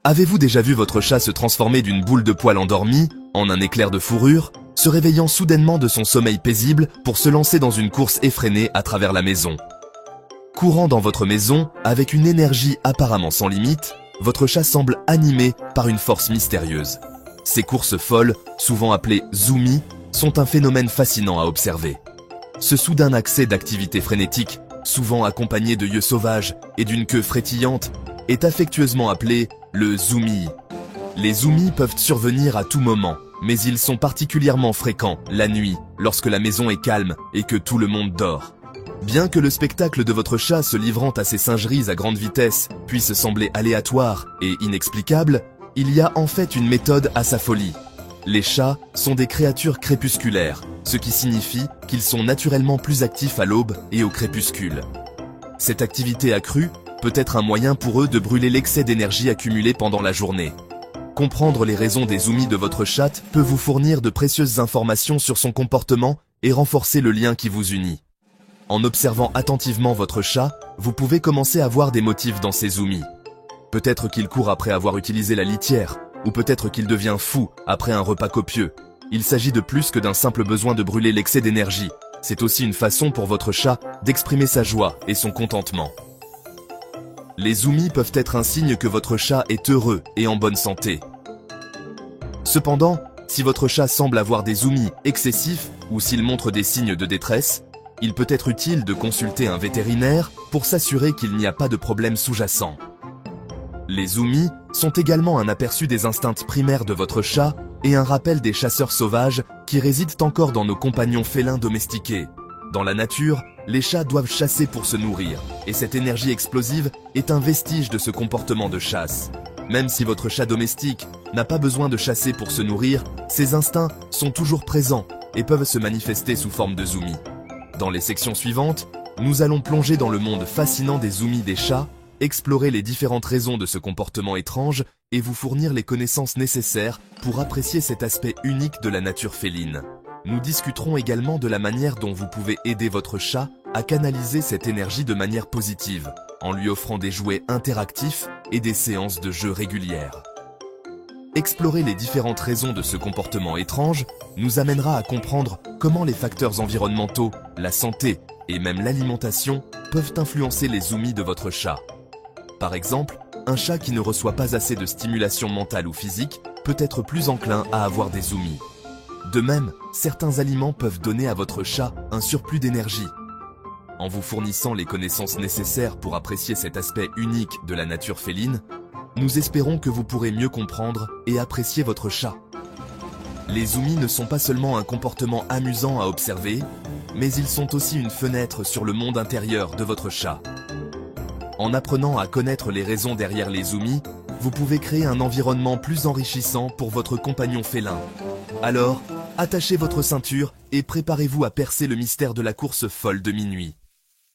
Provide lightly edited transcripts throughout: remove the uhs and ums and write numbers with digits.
Avez-vous déjà vu votre chat se transformer d'une boule de poils endormie en un éclair de fourrure, se réveillant soudainement de son sommeil paisible pour se lancer dans une course effrénée à travers la maison? Courant dans votre maison, avec une énergie apparemment sans limite, votre chat semble animé par une force mystérieuse. Ces courses folles, souvent appelées zoomies, sont un phénomène fascinant à observer. Ce soudain accès d'activité frénétique, souvent accompagné de yeux sauvages et d'une queue frétillante, est affectueusement appelé le zoomie. Les zoomies peuvent survenir à tout moment, mais ils sont particulièrement fréquents la nuit, lorsque la maison est calme et que tout le monde dort. Bien que le spectacle de votre chat se livrant à ses singeries à grande vitesse puisse sembler aléatoire et inexplicable, il y a en fait une méthode à sa folie. Les chats sont des créatures crépusculaires, ce qui signifie qu'ils sont naturellement plus actifs à l'aube et au crépuscule. Cette activité accrue peut être un moyen pour eux de brûler l'excès d'énergie accumulé pendant la journée. Comprendre les raisons des zoomies de votre chat peut vous fournir de précieuses informations sur son comportement et renforcer le lien qui vous unit. En observant attentivement votre chat, vous pouvez commencer à voir des motifs dans ses zoomies. Peut-être qu'il court après avoir utilisé la litière, ou peut-être qu'il devient fou après un repas copieux. Il s'agit de plus que d'un simple besoin de brûler l'excès d'énergie. C'est aussi une façon pour votre chat d'exprimer sa joie et son contentement. Les zoomies peuvent être un signe que votre chat est heureux et en bonne santé. Cependant, si votre chat semble avoir des zoomies excessifs ou s'il montre des signes de détresse, il peut être utile de consulter un vétérinaire pour s'assurer qu'il n'y a pas de problème sous-jacent. Les zoomies sont également un aperçu des instincts primaires de votre chat et un rappel des chasseurs sauvages qui résident encore dans nos compagnons félins domestiqués. Dans la nature, les chats doivent chasser pour se nourrir, et cette énergie explosive est un vestige de ce comportement de chasse. Même si votre chat domestique n'a pas besoin de chasser pour se nourrir, ses instincts sont toujours présents et peuvent se manifester sous forme de zoomies. Dans les sections suivantes, nous allons plonger dans le monde fascinant des zoomies des chats, explorer les différentes raisons de ce comportement étrange et vous fournir les connaissances nécessaires pour apprécier cet aspect unique de la nature féline. Nous discuterons également de la manière dont vous pouvez aider votre chat à canaliser cette énergie de manière positive, en lui offrant des jouets interactifs et des séances de jeu régulières. Explorer les différentes raisons de ce comportement étrange nous amènera à comprendre comment les facteurs environnementaux, la santé et même l'alimentation peuvent influencer les zoomies de votre chat. Par exemple, un chat qui ne reçoit pas assez de stimulation mentale ou physique peut être plus enclin à avoir des zoomies. De même, certains aliments peuvent donner à votre chat un surplus d'énergie. En vous fournissant les connaissances nécessaires pour apprécier cet aspect unique de la nature féline, nous espérons que vous pourrez mieux comprendre et apprécier votre chat. Les zoomies ne sont pas seulement un comportement amusant à observer, mais ils sont aussi une fenêtre sur le monde intérieur de votre chat. En apprenant à connaître les raisons derrière les zoomies, vous pouvez créer un environnement plus enrichissant pour votre compagnon félin. Alors, attachez votre ceinture et préparez-vous à percer le mystère de la course folle de minuit.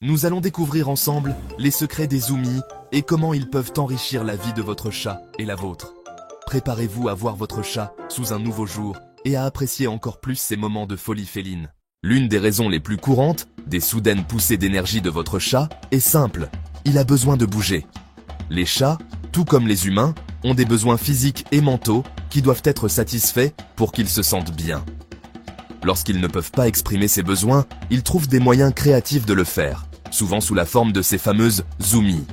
Nous allons découvrir ensemble les secrets des zoomies et comment ils peuvent enrichir la vie de votre chat et la vôtre. Préparez-vous à voir votre chat sous un nouveau jour et à apprécier encore plus ces moments de folie féline. L'une des raisons les plus courantes des soudaines poussées d'énergie de votre chat est simple, il a besoin de bouger. Les chats, tout comme les humains, ont des besoins physiques et mentaux qui doivent être satisfaits pour qu'ils se sentent bien. Lorsqu'ils ne peuvent pas exprimer ces besoins, ils trouvent des moyens créatifs de le faire, souvent sous la forme de ces fameuses zoomies.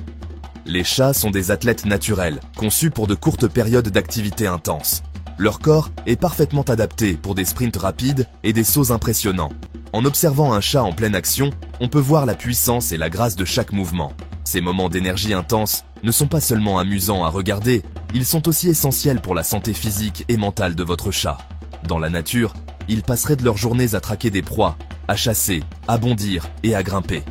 Les chats sont des athlètes naturels, conçus pour de courtes périodes d'activité intense. Leur corps est parfaitement adapté pour des sprints rapides et des sauts impressionnants. En observant un chat en pleine action, on peut voir la puissance et la grâce de chaque mouvement. Ces moments d'énergie intense ne sont pas seulement amusants à regarder, ils sont aussi essentiels pour la santé physique et mentale de votre chat. Dans la nature, ils passeraient de leurs journées à traquer des proies, à chasser, à bondir et à grimper.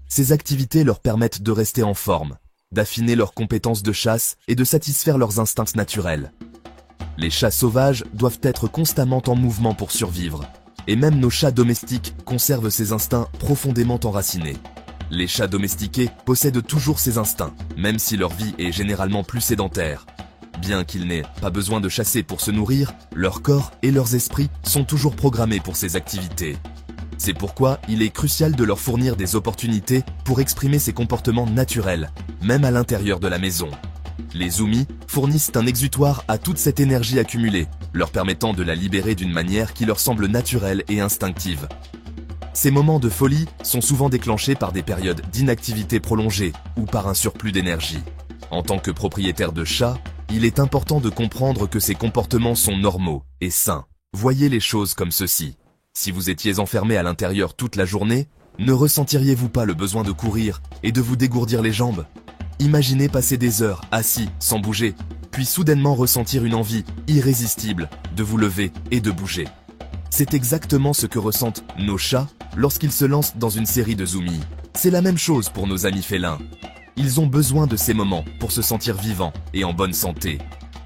Ces activités leur permettent de rester en forme, d'affiner leurs compétences de chasse et de satisfaire leurs instincts naturels. Les chats sauvages doivent être constamment en mouvement pour survivre, et même nos chats domestiques conservent ces instincts profondément enracinés. Les chats domestiqués possèdent toujours ces instincts, même si leur vie est généralement plus sédentaire. Bien qu'ils n'aient pas besoin de chasser pour se nourrir, leur corps et leurs esprits sont toujours programmés pour ces activités. C'est pourquoi il est crucial de leur fournir des opportunités pour exprimer ces comportements naturels, même à l'intérieur de la maison. Les zoomies fournissent un exutoire à toute cette énergie accumulée, leur permettant de la libérer d'une manière qui leur semble naturelle et instinctive. Ces moments de folie sont souvent déclenchés par des périodes d'inactivité prolongée ou par un surplus d'énergie. En tant que propriétaire de chat, il est important de comprendre que ces comportements sont normaux et sains. Voyez les choses comme ceci. Si vous étiez enfermé à l'intérieur toute la journée, ne ressentiriez-vous pas le besoin de courir et de vous dégourdir les jambes? Imaginez passer des heures assis, sans bouger, puis soudainement ressentir une envie irrésistible de vous lever et de bouger. C'est exactement ce que ressentent nos chats lorsqu'ils se lancent dans une série de zoomies. C'est la même chose pour nos amis félins. Ils ont besoin de ces moments pour se sentir vivants et en bonne santé.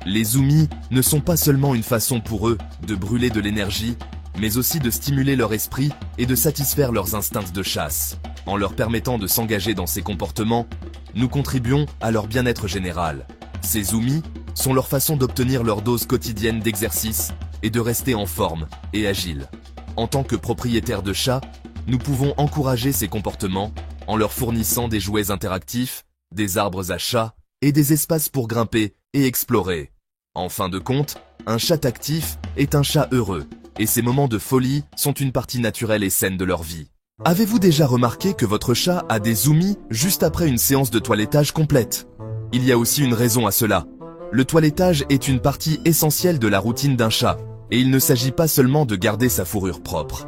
Les zoomies ne sont pas seulement une façon pour eux de brûler de l'énergie, mais aussi de stimuler leur esprit et de satisfaire leurs instincts de chasse. En leur permettant de s'engager dans ces comportements, nous contribuons à leur bien-être général. Ces zoomies sont leur façon d'obtenir leur dose quotidienne d'exercice et de rester en forme et agile. En tant que propriétaires de chats, nous pouvons encourager ces comportements en leur fournissant des jouets interactifs, des arbres à chats et des espaces pour grimper et explorer. En fin de compte, un chat actif est un chat heureux, et ces moments de folie sont une partie naturelle et saine de leur vie. Avez-vous déjà remarqué que votre chat a des zoomies juste après une séance de toilettage complète? Il y a aussi une raison à cela. Le toilettage est une partie essentielle de la routine d'un chat, et il ne s'agit pas seulement de garder sa fourrure propre.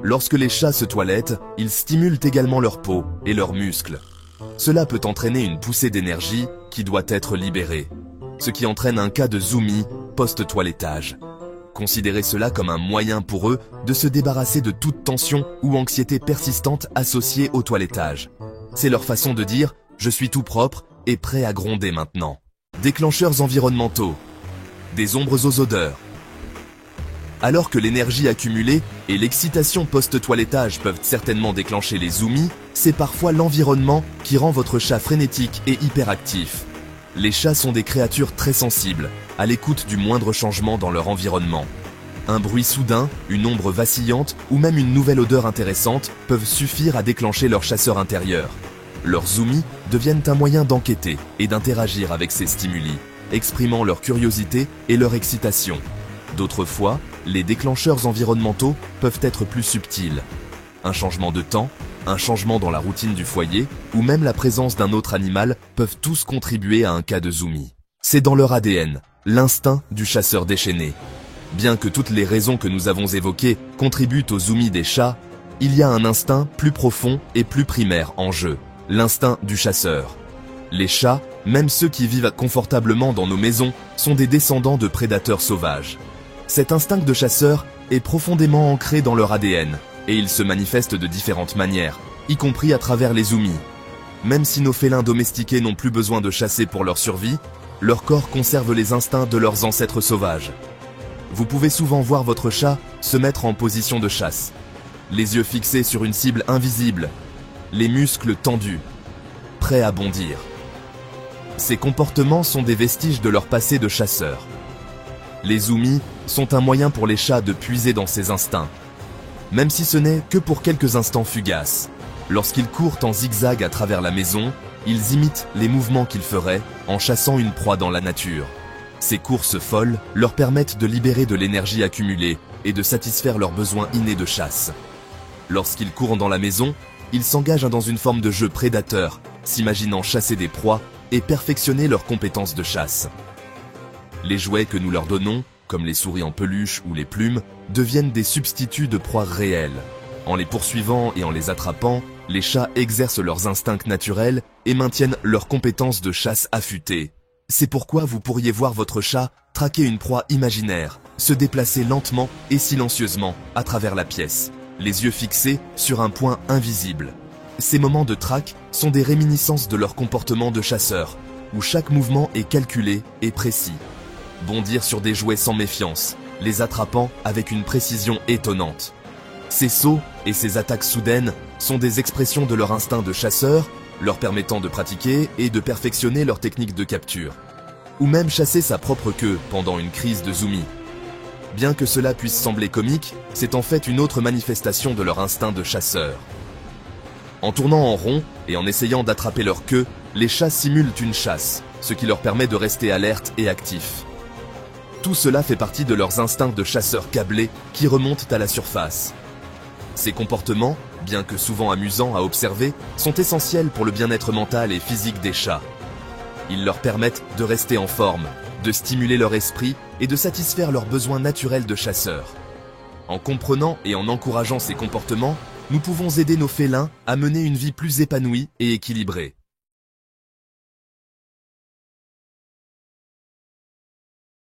Lorsque les chats se toilettent, ils stimulent également leur peau et leurs muscles. Cela peut entraîner une poussée d'énergie qui doit être libérée, ce qui entraîne un cas de zoomie post-toilettage. Considérez cela comme un moyen pour eux de se débarrasser de toute tension ou anxiété persistante associée au toilettage. C'est leur façon de dire « je suis tout propre et prêt à gronder maintenant ». Déclencheurs environnementaux. Des ombres aux odeurs. Alors que l'énergie accumulée et l'excitation post-toilettage peuvent certainement déclencher les zoomies, c'est parfois l'environnement qui rend votre chat frénétique et hyperactif. Les chats sont des créatures très sensibles, à l'écoute du moindre changement dans leur environnement. Un bruit soudain, une ombre vacillante ou même une nouvelle odeur intéressante peuvent suffire à déclencher leur chasseur intérieur. Leurs zoomies deviennent un moyen d'enquêter et d'interagir avec ces stimuli, exprimant leur curiosité et leur excitation. D'autres fois, les déclencheurs environnementaux peuvent être plus subtils. Un changement de temps, un changement dans la routine du foyer, ou même la présence d'un autre animal peuvent tous contribuer à un cas de zoomie. C'est dans leur ADN, l'instinct du chasseur déchaîné. Bien que toutes les raisons que nous avons évoquées contribuent aux zoomies des chats, il y a un instinct plus profond et plus primaire en jeu, l'instinct du chasseur. Les chats, même ceux qui vivent confortablement dans nos maisons, sont des descendants de prédateurs sauvages. Cet instinct de chasseur est profondément ancré dans leur ADN, et il se manifeste de différentes manières, y compris à travers les zoomies. Même si nos félins domestiqués n'ont plus besoin de chasser pour leur survie, leur corps conserve les instincts de leurs ancêtres sauvages. Vous pouvez souvent voir votre chat se mettre en position de chasse, les yeux fixés sur une cible invisible, les muscles tendus, prêts à bondir. Ces comportements sont des vestiges de leur passé de chasseur. Les zoomies sont un moyen pour les chats de puiser dans ces instincts, même si ce n'est que pour quelques instants fugaces. Lorsqu'ils courent en zigzag à travers la maison, ils imitent les mouvements qu'ils feraient en chassant une proie dans la nature. Ces courses folles leur permettent de libérer de l'énergie accumulée et de satisfaire leurs besoins innés de chasse. Lorsqu'ils courent dans la maison, ils s'engagent dans une forme de jeu prédateur, s'imaginant chasser des proies et perfectionner leurs compétences de chasse. Les jouets que nous leur donnons, comme les souris en peluche ou les plumes, deviennent des substituts de proies réelles. En les poursuivant et en les attrapant, les chats exercent leurs instincts naturels et maintiennent leurs compétences de chasse affûtées. C'est pourquoi vous pourriez voir votre chat traquer une proie imaginaire, se déplacer lentement et silencieusement à travers la pièce, les yeux fixés sur un point invisible. Ces moments de traque sont des réminiscences de leur comportement de chasseur, où chaque mouvement est calculé et précis. Bondir sur des jouets sans méfiance, les attrapant avec une précision étonnante. Ces sauts et ces attaques soudaines sont des expressions de leur instinct de chasseur, leur permettant de pratiquer et de perfectionner leur technique de capture. Ou même chasser sa propre queue pendant une crise de zoomie. Bien que cela puisse sembler comique, c'est en fait une autre manifestation de leur instinct de chasseur. En tournant en rond et en essayant d'attraper leur queue, les chats simulent une chasse, ce qui leur permet de rester alertes et actifs. Tout cela fait partie de leurs instincts de chasseurs câblés qui remontent à la surface. Ces comportements, bien que souvent amusants à observer, sont essentiels pour le bien-être mental et physique des chats. Ils leur permettent de rester en forme, de stimuler leur esprit et de satisfaire leurs besoins naturels de chasseurs. En comprenant et en encourageant ces comportements, nous pouvons aider nos félins à mener une vie plus épanouie et équilibrée.